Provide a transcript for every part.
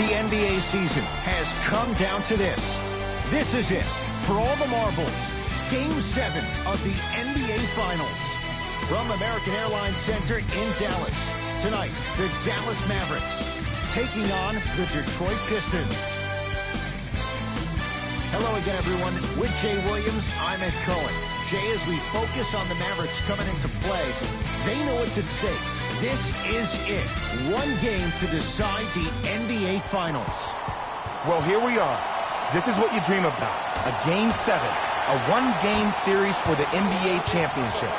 The NBA season has come down to this. This is it. For all the marbles, Game 7 of the NBA Finals. From American Airlines Center in Dallas. Tonight, the Dallas Mavericks taking on the Detroit Pistons. Hello again, everyone. With Jay Williams, I'm Ed Cohen. Jay, as we focus on the Mavericks coming into play, they know what's at stake. This is it. One game to decide the NBA Finals. Well, here we are. This is what you dream about. A Game 7. A one-game series for the NBA championship.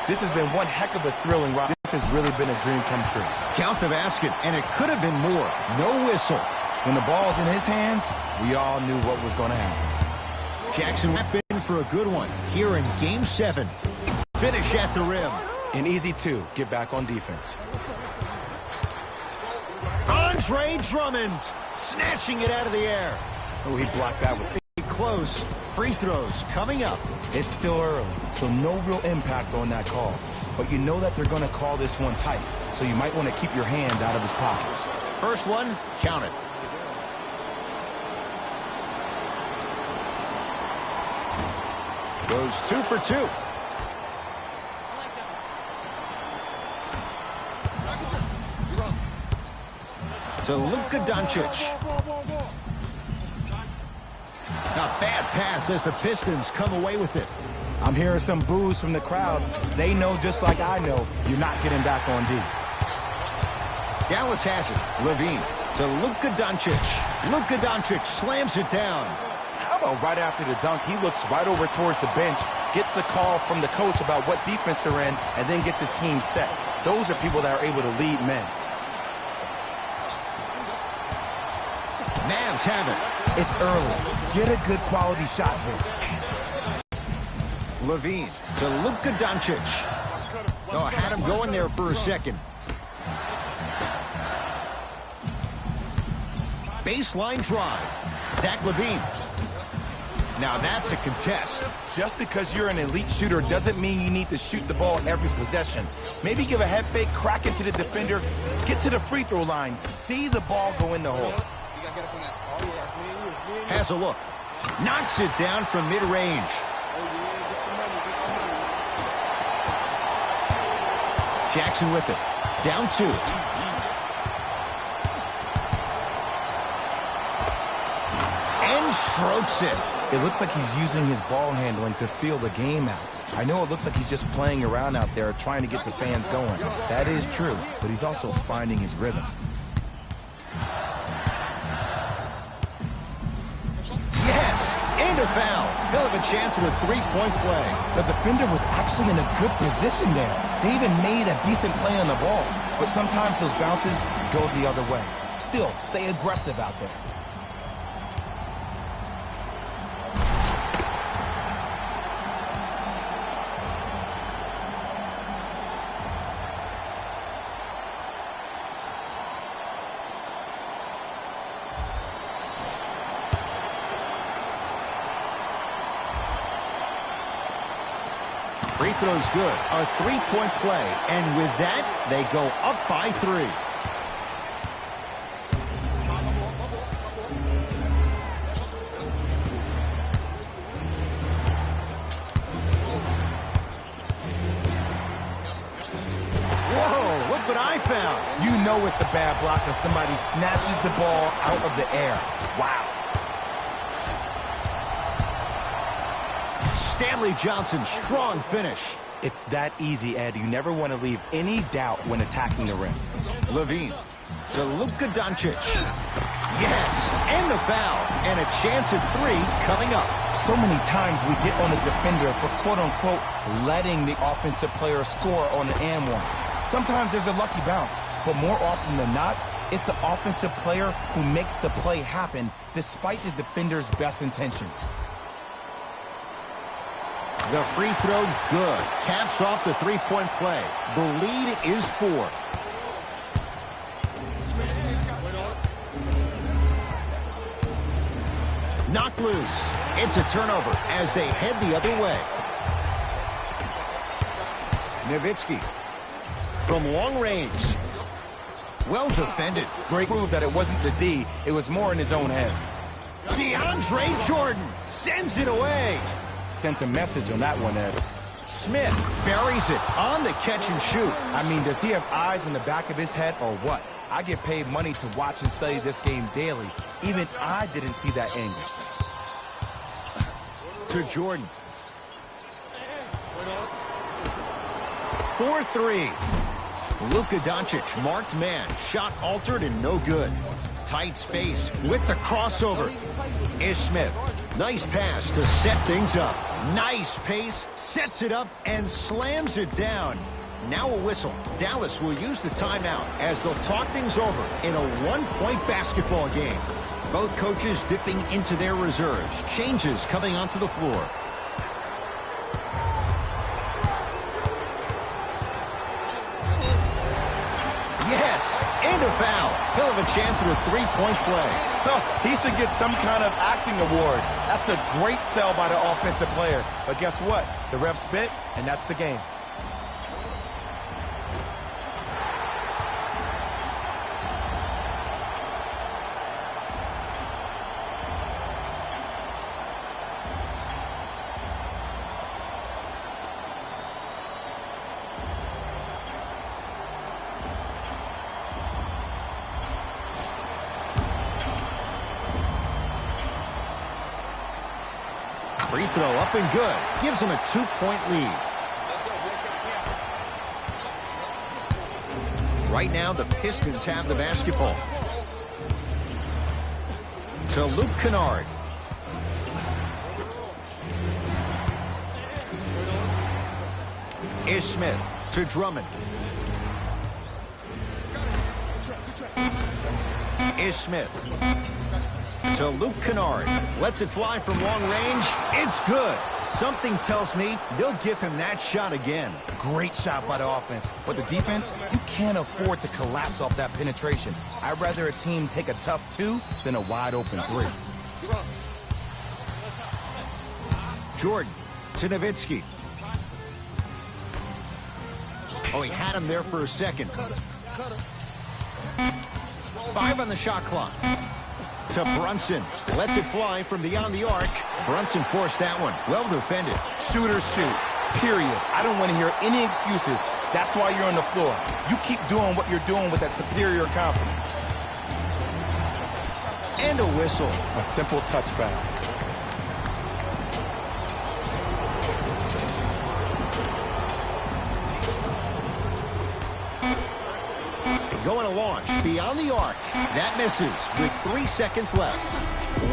This has been one heck of a thrilling ride. This has really been a dream come true. Count the basket, and it could have been more. No whistle. When the ball's in his hands, we all knew what was going to happen. Jackson went in for a good one here in Game 7. Finish at the rim. An easy 2. Get back on defense. Andre Drummond snatching it out of the air. Oh, he blocked that with close. Free throws coming up. It's still early, so no real impact on that call. But you know that they're going to call this one tight, so you might want to keep your hands out of his pockets. First one, count it. Goes 2 for 2. To Luka Doncic. A bad pass as the Pistons come away with it. I'm hearing some boos from the crowd. They know just like I know you're not getting back on D. Dallas has it. Levine to Luka Doncic. Luka Doncic slams it down. How about right after the dunk, he looks right over towards the bench, gets a call from the coach about what defense they're in, and then gets his team set. Those are people that are able to lead men. Mavs have it. It's early. Get a good quality shot here. Levine to Luka Doncic. Oh, had him going there for a second. Baseline drive. Zach LaVine. Now that's a contest. Just because you're an elite shooter doesn't mean you need to shoot the ball every possession. Maybe give a head fake, crack into the defender, get to the free throw line, see the ball go in the hole. Has a look. Knocks it down from mid-range. Jackson with it. Down 2. And strokes it. It looks like he's using his ball handling to feel the game out. I know it looks like he's just playing around out there trying to get the fans going. That is true, but he's also finding his rhythm. A foul. He'll have a chance at a three-point play. The defender was actually in a good position there. They even made a decent play on the ball. But sometimes those bounces go the other way. Still, stay aggressive out there. Free throw's good. A three-point play. And with that, they go up by 3. Whoa, look what I found. You know it's a bad block when somebody snatches the ball out of the air. Wow. Stanley Johnson, strong finish. It's that easy, Ed. You never want to leave any doubt when attacking the rim. Levine to Luka Doncic. Yes, and the foul. And a chance at 3 coming up. So many times we get on the defender for quote-unquote letting the offensive player score on the and one. Sometimes there's a lucky bounce, but more often than not, it's the offensive player who makes the play happen despite the defender's best intentions. The free throw, good. Caps off the three-point play. The lead is 4. Knocked loose. It's a turnover as they head the other way. Nowitzki from long range. Well defended. Great prove that it wasn't the D, it was more in his own head. DeAndre Jordan sends it away. Sent a message on that one, Ed. Smith buries it on the catch and shoot. I mean, does he have eyes in the back of his head or what? I get paid money to watch and study this game daily. Even I didn't see that angle. To Jordan. 4-3. Luka Doncic, marked man. Shot altered and no good. Tight space with the crossover. Ish Smith. Nice pass to set things up. Nice pace, sets it up, and slams it down. Now a whistle. Dallas will use the timeout as they'll talk things over in a one-point basketball game. Both coaches dipping into their reserves. Changes coming onto the floor. Yes, and a foul. He'll have a chance at a three-point play. Oh, he should get some kind of acting award. That's a great sell by the offensive player. But guess what? The refs bit, and that's the game. Free throw up and good. Gives him a 2-point lead. Right now, the Pistons have the basketball. To Luke Kennard. Ish Smith to Drummond. Ish Smith to Luke Kennard. Lets it fly from long range. It's good. Something tells me they'll give him that shot again. Great shot by the offense. But the defense, you can't afford to collapse off that penetration. I'd rather a team take a tough 2 than a wide open 3. Jordan to Nowitzki. Oh, he had him there for a second. 5 on the shot clock. To Brunson. Lets it fly from beyond the arc. Brunson forced that one. Well defended. Shooters shoot. Period. I don't want to hear any excuses. That's why you're on the floor. You keep doing what you're doing with that superior confidence. And a whistle. A simple touch foul. Going to launch beyond the arc. That misses with 3 seconds left.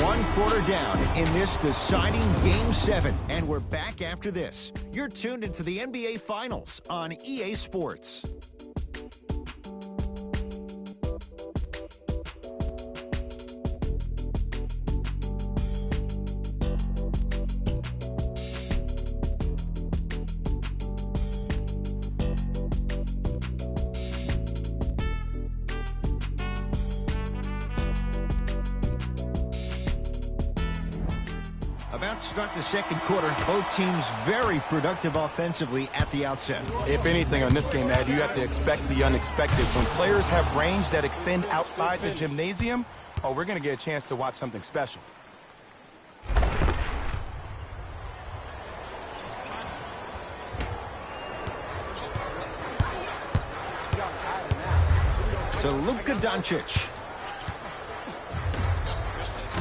1 quarter down in this deciding Game 7. And we're back after this. You're tuned into the NBA Finals on EA Sports. About to start the second quarter. Both teams very productive offensively at the outset. If anything on this game, Ed, you have to expect the unexpected. When players have range that extend outside the gymnasium, oh, we're going to get a chance to watch something special. To Luka Doncic.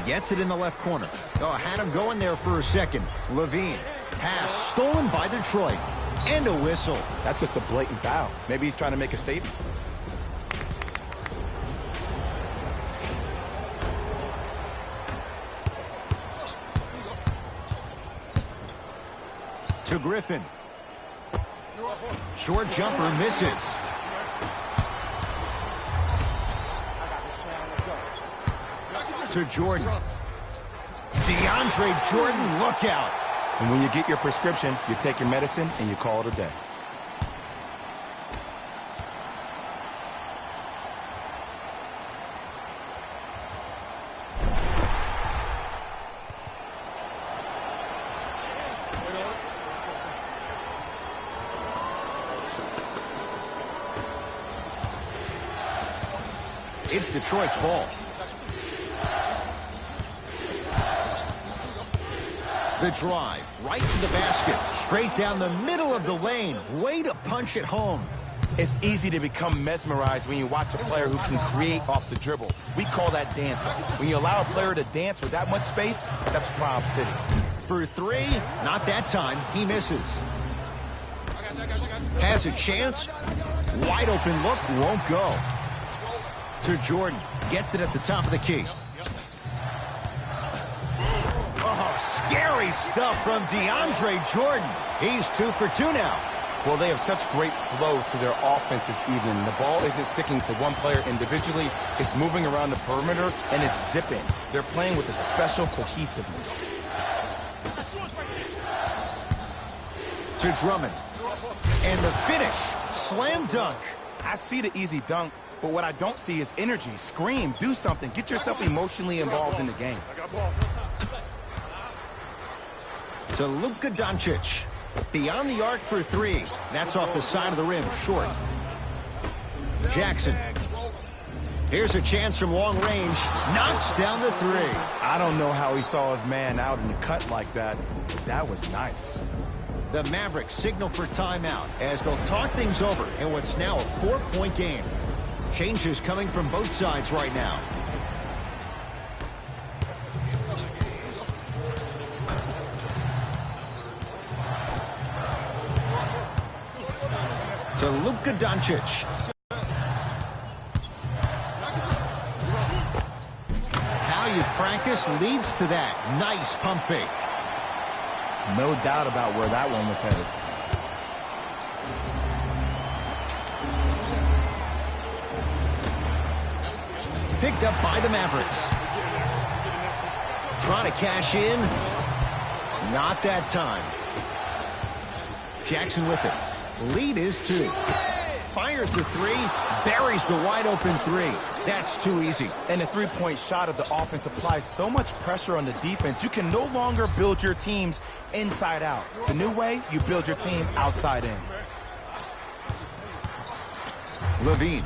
Gets it in the left corner. Oh, had him going there for a second. Levine. Pass stolen by Detroit. And a whistle. That's just a blatant foul. Maybe he's trying to make a statement. To Griffin. Short jumper misses. To Jordan. DeAndre Jordan, look out. And when you get your prescription, you take your medicine and you call it a day. It's Detroit's ball. The drive, right to the basket, straight down the middle of the lane. Way to punch it home. It's easy to become mesmerized when you watch a player who can create off the dribble. We call that dancing. When you allow a player to dance with that much space, that's Prob City. For three, not that time. He misses. Has a chance. Wide open look, won't go. To Jordan. Gets it at the top of the key. Oh, scary stuff from DeAndre Jordan. He's 2 for 2 now. Well, they have such great flow to their offense this evening. The ball isn't sticking to one player individually. It's moving around the perimeter, and it's zipping. They're playing with a special cohesiveness. To Drummond. And the finish. Slam dunk. I see the easy dunk, but what I don't see is energy. Scream, do something. Get yourself emotionally involved in the game. To Luka Doncic. Beyond the arc for three. That's off the side of the rim, short. Jackson. Here's a chance from long range. Knocks down the three. I don't know how he saw his man out in the cut like that, but that was nice. The Mavericks signal for timeout as they'll talk things over in what's now a 4-point game. Changes coming from both sides right now. To Luka Doncic. How you practice leads to that. Nice pump fake. No doubt about where that one was headed. Picked up by the Mavericks. Trying to cash in. Not that time. Jackson with it. Lead is 2. Fires the three. Buries the wide open three. That's too easy. And the three-point shot of the offense applies so much pressure on the defense. You can no longer build your teams inside out. The new way, you build your team outside in. Levine.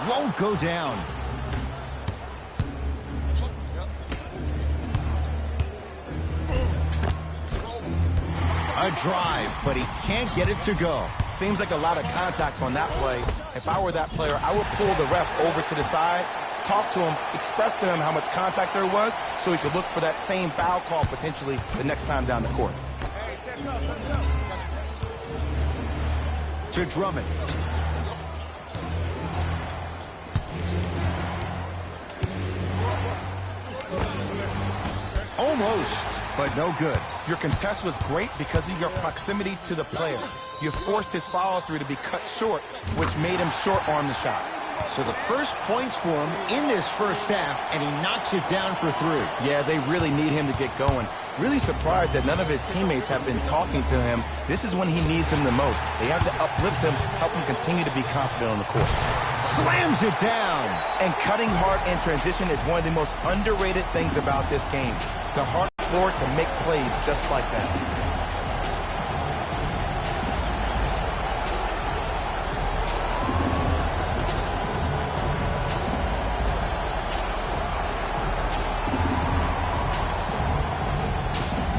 Won't go down. A drive, but he can't get it to go. Seems like a lot of contact on that play. If I were that player, I would pull the ref over to the side, talk to him, express to him how much contact there was so he could look for that same foul call potentially the next time down the court. To Drummond. Almost, but no good. Your contest was great because of your proximity to the player. You forced his follow-through to be cut short, which made him short-arm the shot. So the first points for him in this first half, and he knocks it down for 3. Yeah, they really need him to get going. Really surprised that none of his teammates have been talking to him. This is when he needs him the most. They have to uplift him, help him continue to be confident on the court. Slams it down. And cutting hard in transition is one of the most underrated things about this game. The hard floor to make plays just like that.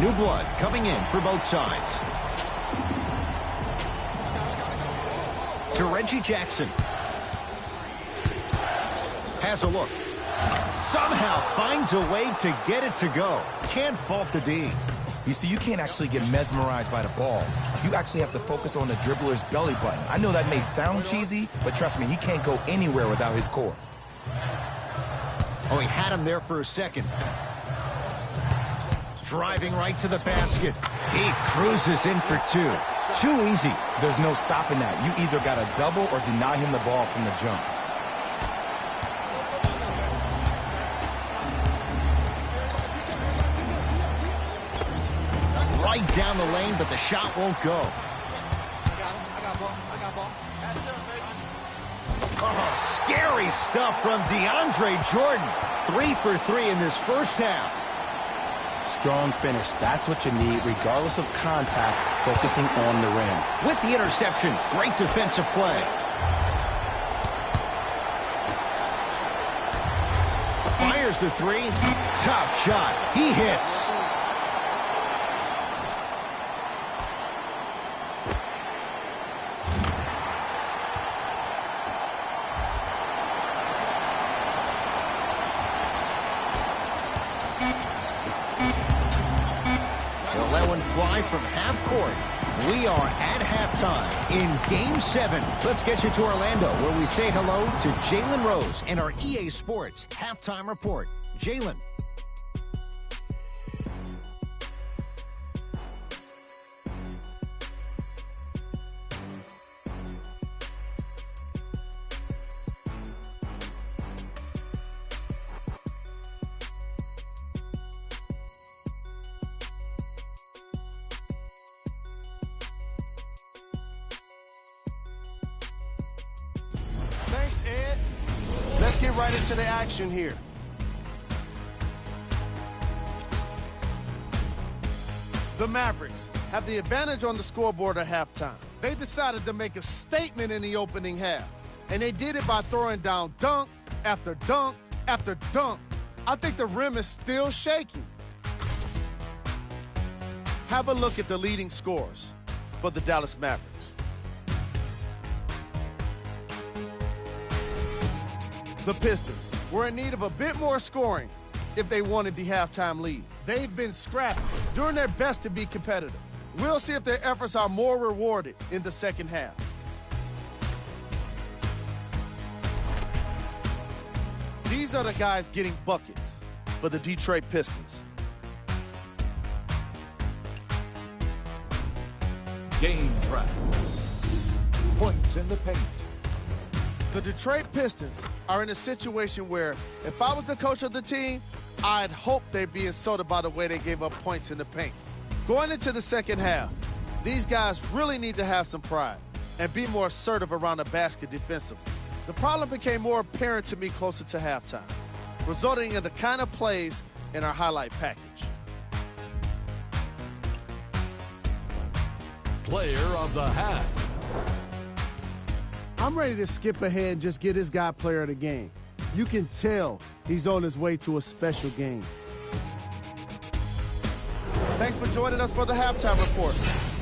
New blood coming in for both sides. To Reggie Jackson. Has a look. Somehow finds a way to get it to go. Can't fault the D. You see, you can't actually get mesmerized by the ball. You actually have to focus on the dribbler's belly button. I know that may sound cheesy, but trust me, he can't go anywhere without his core. Oh, he had him there for a second. Driving right to the basket. He cruises in for 2. Too easy. There's no stopping that. You either got to double or deny him the ball from the jump. Right down the lane, but the shot won't go. I got ball. Oh, scary stuff from DeAndre Jordan. 3 for 3 in this first half. Strong finish. That's what you need, regardless of contact, focusing on the rim. With the interception, great defensive play. Fires the three. Tough shot. He hits. They'll let one fly from half court. We are at halftime in Game 7. Let's get you to Orlando, where we say hello to Jalen Rose and our EA Sports Halftime Report. Jalen. Thanks, Ed. Let's get right into the action here. The Mavericks have the advantage on the scoreboard at halftime. They decided to make a statement in the opening half, and they did it by throwing down dunk after dunk after dunk. I think the rim is still shaking. Have a look at the leading scores for the Dallas Mavericks. The Pistons were in need of a bit more scoring if they wanted the halftime lead. They've been scrappy, doing their best to be competitive. We'll see if their efforts are more rewarded in the second half. These are the guys getting buckets for the Detroit Pistons. Game track. Points in the paint. The Detroit Pistons are in a situation where if I was the coach of the team, I'd hope they'd be insulted by the way they gave up points in the paint. Going into the second half, these guys really need to have some pride and be more assertive around the basket defensively. The problem became more apparent to me closer to halftime, resulting in the kind of plays in our highlight package. Player of the half. I'm ready to skip ahead and just get this guy player of the game. You can tell he's on his way to a special game. Thanks for joining us for the halftime report.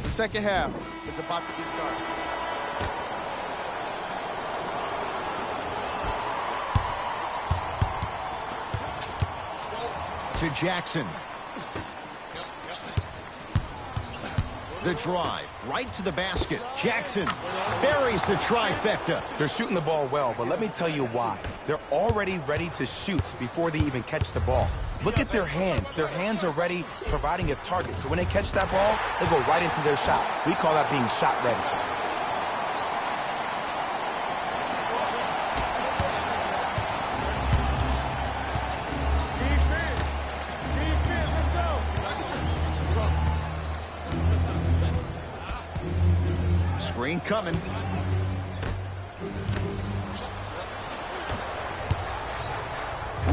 The second half is about to get started. To Jackson. The drive, right to the basket. Jackson buries the trifecta. They're shooting the ball well, but let me tell you why. They're already ready to shoot before they even catch the ball. Look at their hands. Their hands are ready, providing a target. So when they catch that ball, they go right into their shot. We call that being shot ready. Screen coming.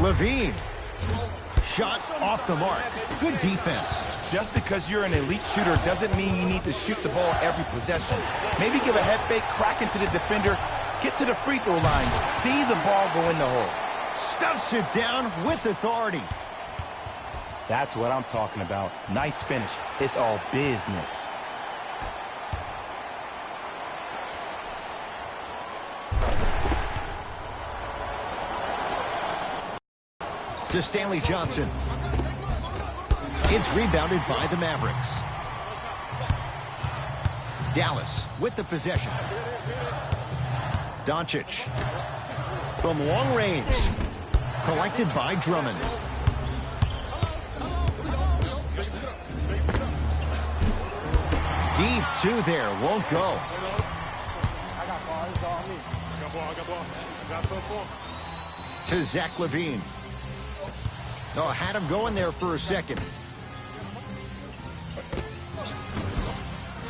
Levine. Shot off the mark. Good defense. Just because you're an elite shooter doesn't mean you need to shoot the ball every possession. Maybe give a head fake, crack into the defender, get to the free throw line, see the ball go in the hole. Stuffs it down with authority. That's what I'm talking about. Nice finish. It's all business. To Stanley Johnson. It's rebounded by the Mavericks. Dallas with the possession. Doncic. From long range. Collected by Drummond. Deep two there. Won't go. To Zach LaVine. Oh, had him going there for a second.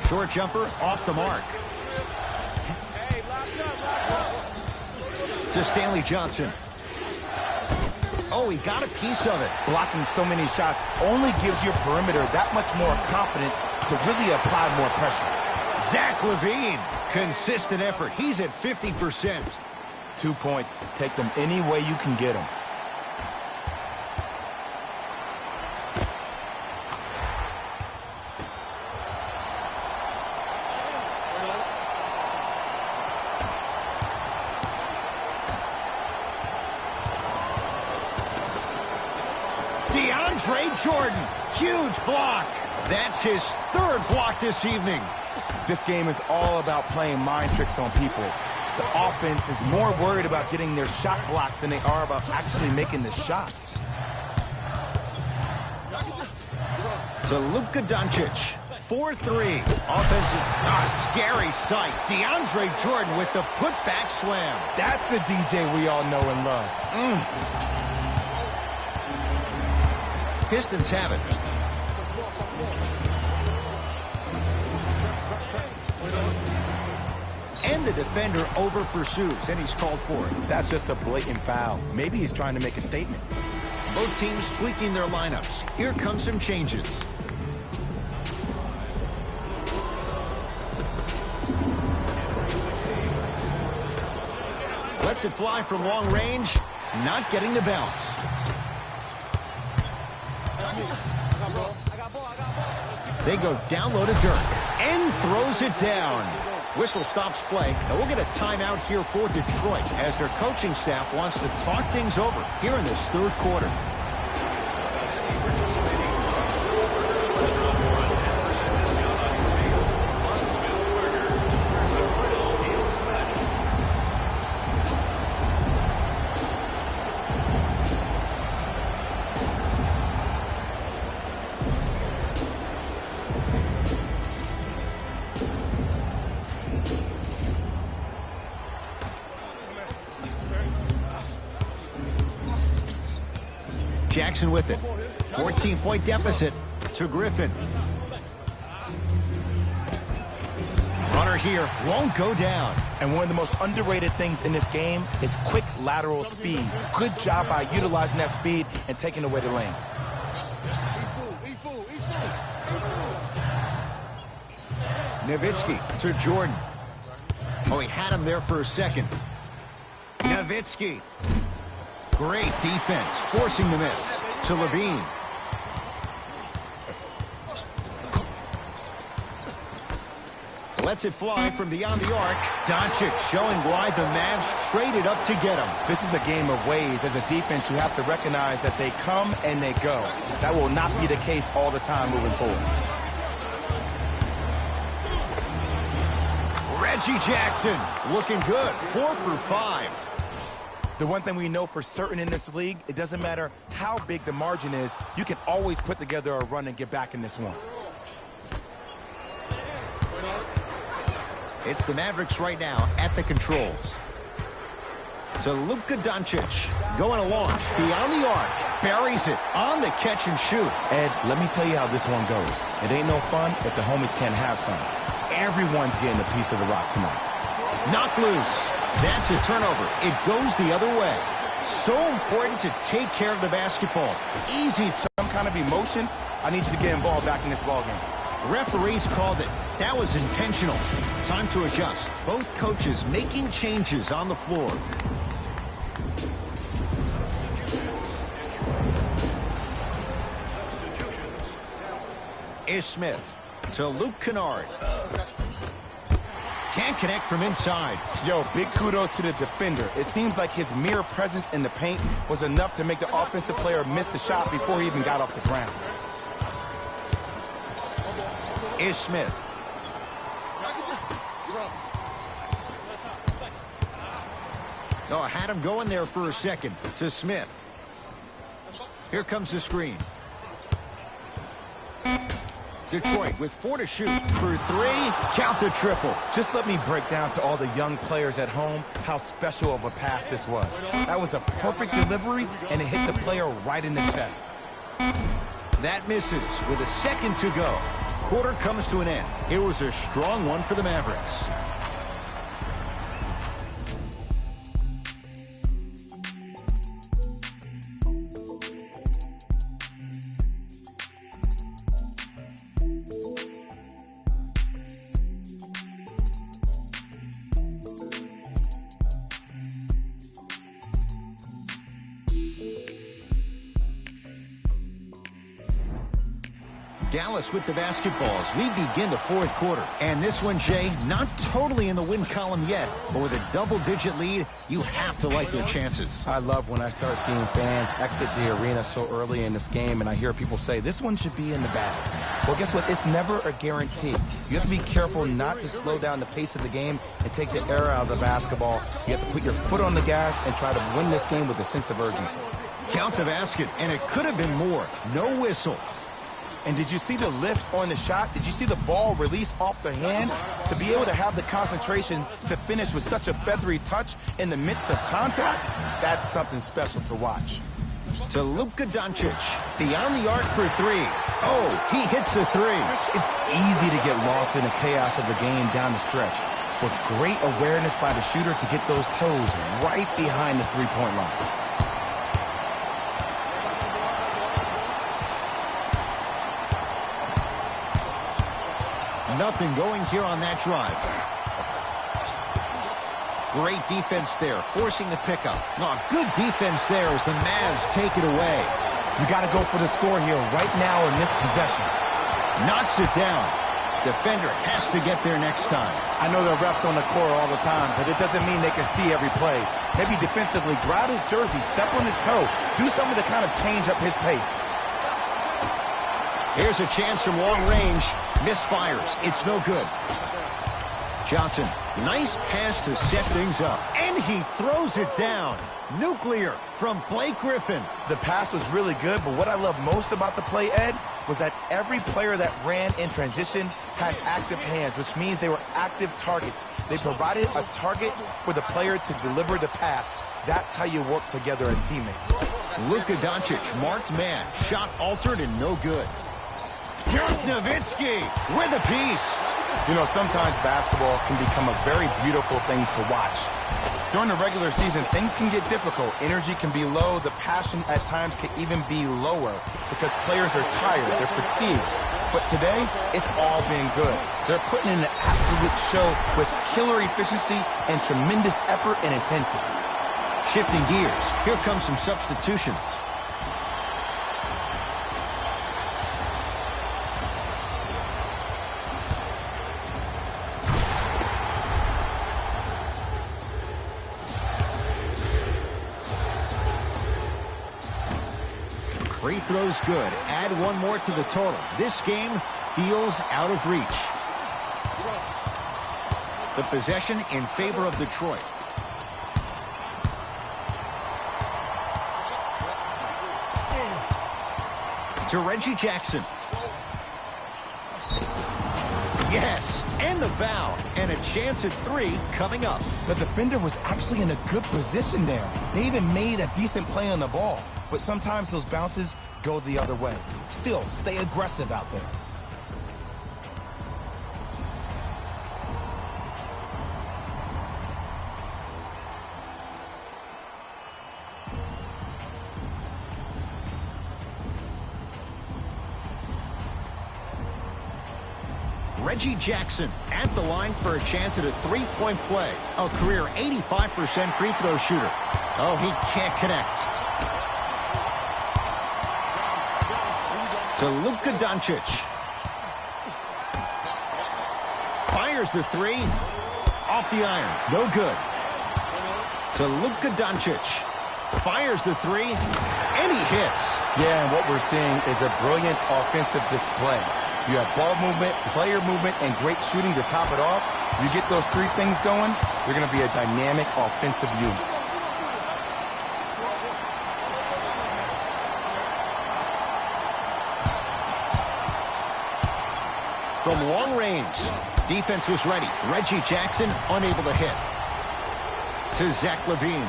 Short jumper off the mark. To Stanley Johnson. Oh, he got a piece of it. Blocking so many shots only gives your perimeter that much more confidence to really apply more pressure. Zach LaVine, consistent effort. He's at 50%. 2 points. Take them any way you can get them. DeAndre Jordan, huge block. That's his third block this evening. This game is all about playing mind tricks on people. The offense is more worried about getting their shot blocked than they are about actually making the shot. To Luka Doncic, 4-3. Offensive, scary sight. DeAndre Jordan with the putback slam. That's a DJ we all know and love. Pistons have it. And the defender over pursues, and he's called for it. That's just a blatant foul. Maybe he's trying to make a statement. Both teams tweaking their lineups. Here come some changes. Lets it fly from long range, not getting the bounce. They go down low to Dirk and throws it down. Whistle stops play. Now we'll get a timeout here for Detroit as their coaching staff wants to talk things over here in this third quarter. Jackson with it. 14-point deficit to Griffin. Runner here won't go down. And one of the most underrated things in this game is quick lateral speed. Good job by utilizing that speed and taking away the lane. Nowitzki to Jordan. Oh, he had him there for a second. Nowitzki. Great defense, forcing the miss to LaVine. Lets it fly from beyond the arc. Doncic showing why the Mavs traded up to get him. This is a game of ways. As a defense, you have to recognize that they come and they go. That will not be the case all the time moving forward. Reggie Jackson looking good, 4 for 5. The one thing we know for certain in this league, it doesn't matter how big the margin is, you can always put together a run and get back in this one. It's the Mavericks right now at the controls. To Luka Doncic, going a launch beyond the arc, buries it on the catch and shoot. Ed, let me tell you how this one goes. It ain't no fun if the homies can't have some. Everyone's getting a piece of the rock tonight. Knocked loose. That's a turnover. It goes the other way. So important to take care of the basketball. Easy. Some kind of emotion, I need you to get involved back in this ballgame. Referees called it. That was intentional. Time to adjust. Both coaches making changes on the floor. Ish Smith to Luke Kennard. Can't connect from inside. Yo, big kudos to the defender. It seems like his mere presence in the paint was enough to make the offensive player miss the shot before he even got off the ground. Ish Smith. Oh, I had him going there for a second to Smith. Here comes the screen. Detroit with 4 to shoot. For 3, count the triple. Just let me break down to all the young players at home how special of a pass this was. That was a perfect delivery, and it hit the player right in the chest. That misses with a second to go. Quarter comes to an end. It was a strong one for the Mavericks. Dallas with the basketballs. We begin the fourth quarter. And this one, Jay, not totally in the win column yet, but with a double-digit lead, you have to like their chances. I love when I start seeing fans exit the arena so early in this game, and I hear people say, this one should be in the bag. Well, guess what? It's never a guarantee. You have to be careful not to slow down the pace of the game and take the air out of the basketball. You have to put your foot on the gas and try to win this game with a sense of urgency. Count the basket, and it could have been more. No whistle. And did you see the lift on the shot? Did you see the ball release off the hand? To be able to have the concentration to finish with such a feathery touch in the midst of contact, that's something special to watch. To Luka Doncic, beyond the arc for three. Oh, he hits the three. It's easy to get lost in the chaos of the game down the stretch. With great awareness by the shooter to get those toes right behind the three-point line. Nothing going here on that drive. Great defense there, forcing the pickup. Oh, good defense there as the Mavs take it away. You got to go for the score here right now in this possession. Knocks it down. Defender has to get there next time. I know there are refs on the court all the time, but it doesn't mean they can see every play. Maybe defensively, grab his jersey, step on his toe, do something to kind of change up his pace. Here's a chance from long range. Misfires. It's no good. Johnson, nice pass to set things up. And he throws it down. Nuclear from Blake Griffin. The pass was really good, but what I love most about the play, Ed, was that every player that ran in transition had active hands, which means they were active targets. They provided a target for the player to deliver the pass. That's how you work together as teammates. Luka Doncic, marked man. Shot altered and no good. Dirk Nowitzki with a piece. You know, sometimes basketball can become a very beautiful thing to watch. During the regular season, things can get difficult. Energy can be low. The passion at times can even be lower because players are tired. They're fatigued. But today, it's all been good. They're putting in an absolute show with killer efficiency and tremendous effort and intensity. Shifting gears, here comes some substitutions. Free throws good. Add one more to the total. This game feels out of reach. The possession in favor of Detroit. To Reggie Jackson. Yes, and the foul. And a chance at three coming up. The defender was actually in a good position there. They even made a decent play on the ball. But sometimes those bounces go the other way. Still, stay aggressive out there. Reggie Jackson at the line for a chance at a three-point play. A career 85% free throw shooter. Oh, he can't connect. To Luka Doncic. Fires the three. Off the iron. No good. To Luka Doncic. Fires the three. And he hits. Yeah, and what we're seeing is a brilliant offensive display. You have ball movement, player movement, and great shooting to top it off. You get those three things going, you're going to be a dynamic offensive unit. From long range, defense was ready. Reggie Jackson unable to hit. To Zach LaVine.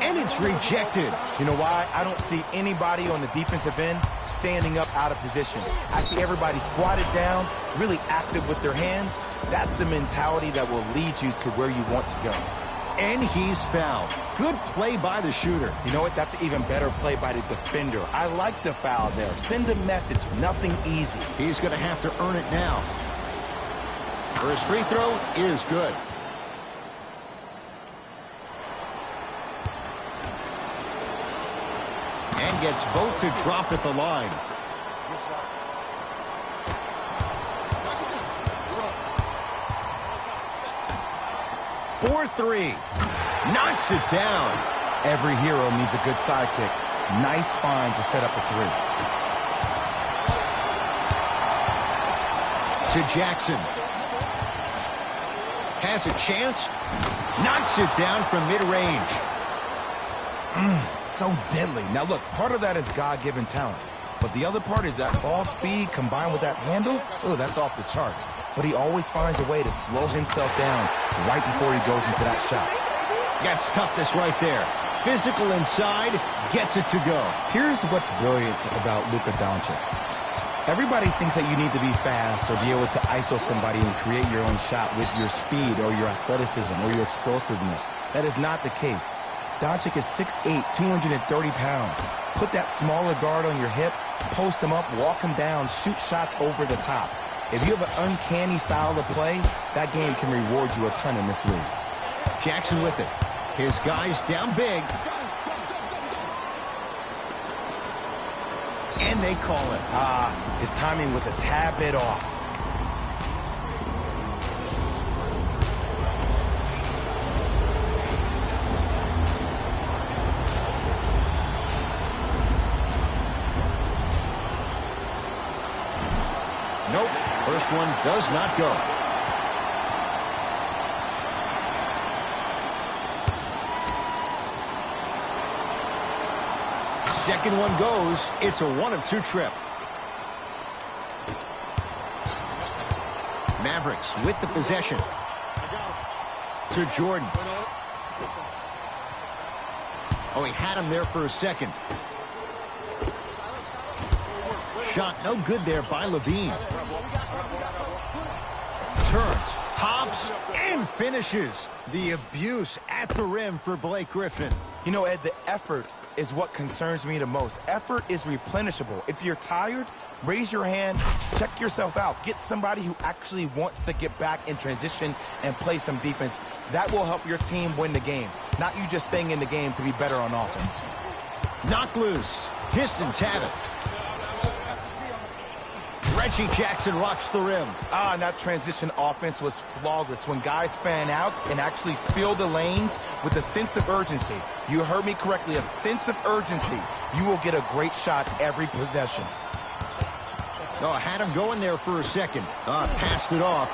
And it's rejected. You know why? I don't see anybody on the defensive end standing up out of position. I see everybody squatted down, really active with their hands. That's the mentality that will lead you to where you want to go. And he's fouled. Good play by the shooter. You know what? That's an even better play by the defender. I like the foul there. Send a message. Nothing easy. He's going to have to earn it now. First free throw is good. And gets both to drop at the line. 4-3. Knocks it down. Every hero needs a good sidekick. Nice find to set up a three. To Jackson. Has a chance. Knocks it down from mid-range. So deadly. Now look, part of that is God-given talent. But the other part is that ball speed combined with that handle. Oh, that's off the charts. But he always finds a way to slow himself down right before he goes into that shot. That's toughness right there. Physical inside, gets it to go. Here's what's brilliant about Luka Doncic. Everybody thinks that you need to be fast or be able to ISO somebody and create your own shot with your speed or your athleticism or your explosiveness. That is not the case. Doncic is 6'8", 230 pounds. Put that smaller guard on your hip, post him up, walk him down, shoot shots over the top. If you have an uncanny style of play, that game can reward you a ton in this league. Jackson with it. His guys down big. And they call it. His timing was a tad bit off. Nope. First one does not go. Second one goes. It's a 1-of-2 trip. Mavericks with the possession. To Jordan. Oh, he had him there for a second. Shot no good there by Levine. Turns, hops, and finishes. The abuse at the rim for Blake Griffin. You know, Ed, the effort is what concerns me the most. Effort is replenishable. If you're tired, raise your hand, check yourself out. Get somebody who actually wants to get back in transition and play some defense. That will help your team win the game, not you just staying in the game to be better on offense. Knocked loose. Pistons have it. Reggie Jackson rocks the rim. And that transition offense was flawless. When guys fan out and actually fill the lanes with a sense of urgency. You heard me correctly, a sense of urgency. You will get a great shot every possession. Oh, had him going there for a second. Passed it off.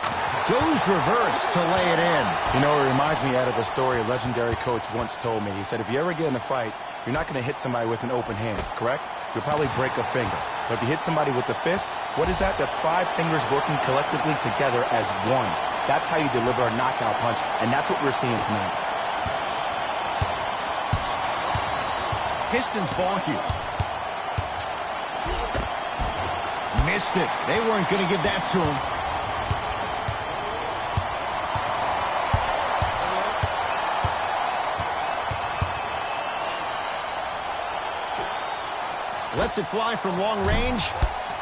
Goes reverse to lay it in. You know, it reminds me out of a story a legendary coach once told me. He said, if you ever get in a fight, you're not going to hit somebody with an open hand, correct? You'll probably break a finger. But if you hit somebody with the fist, what is that? That's 5 fingers working collectively together as one. That's how you deliver a knockout punch, and that's what we're seeing tonight. Pistons ball here. Missed it. They weren't going to give that to him. Lets it fly from long range.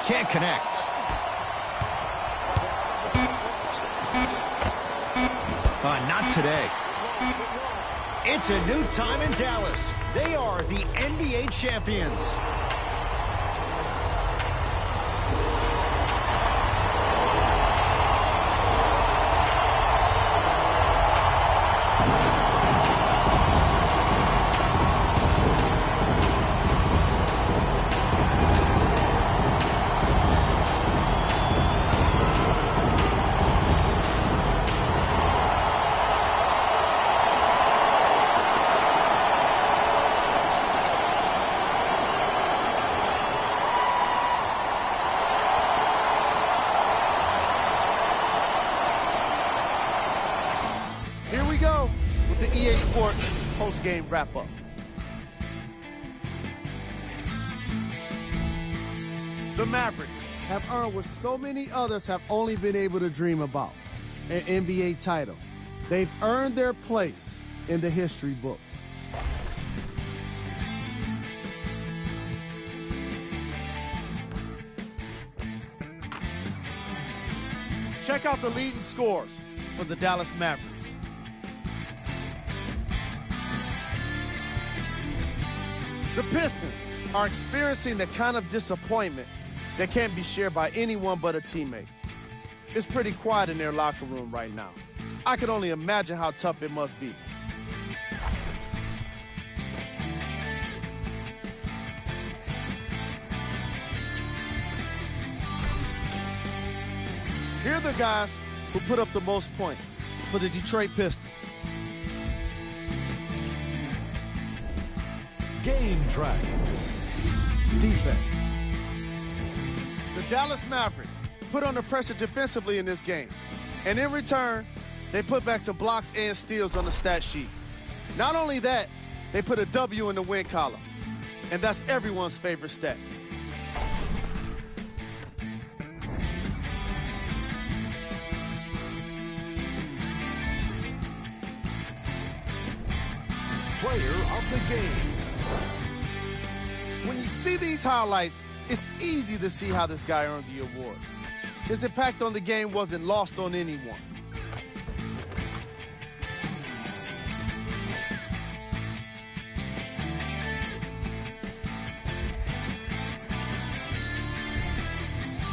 Can't connect. Not today. It's a new time in Dallas. They are the NBA champions. Post-game wrap-up. The Mavericks have earned what so many others have only been able to dream about, an NBA title. They've earned their place in the history books. Check out the leading scores for the Dallas Mavericks. The Pistons are experiencing the kind of disappointment that can't be shared by anyone but a teammate. It's pretty quiet in their locker room right now. I can only imagine how tough it must be. Here are the guys who put up the most points for the Detroit Pistons. Game track. Defense. The Dallas Mavericks put under pressure defensively in this game. And in return, they put back some blocks and steals on the stat sheet. Not only that, they put a W in the win column. And that's everyone's favorite stat. Player of the game. When you see these highlights, it's easy to see how this guy earned the award. His impact on the game wasn't lost on anyone.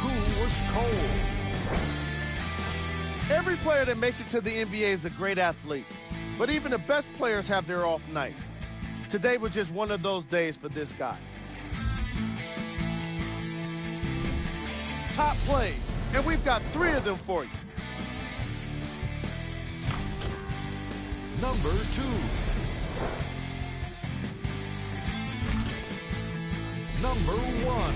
Who was cold? Every player that makes it to the NBA is a great athlete, but even the best players have their off nights. Today was just one of those days for this guy. Top plays, and we've got 3 of them for you. Number 2. Number 1.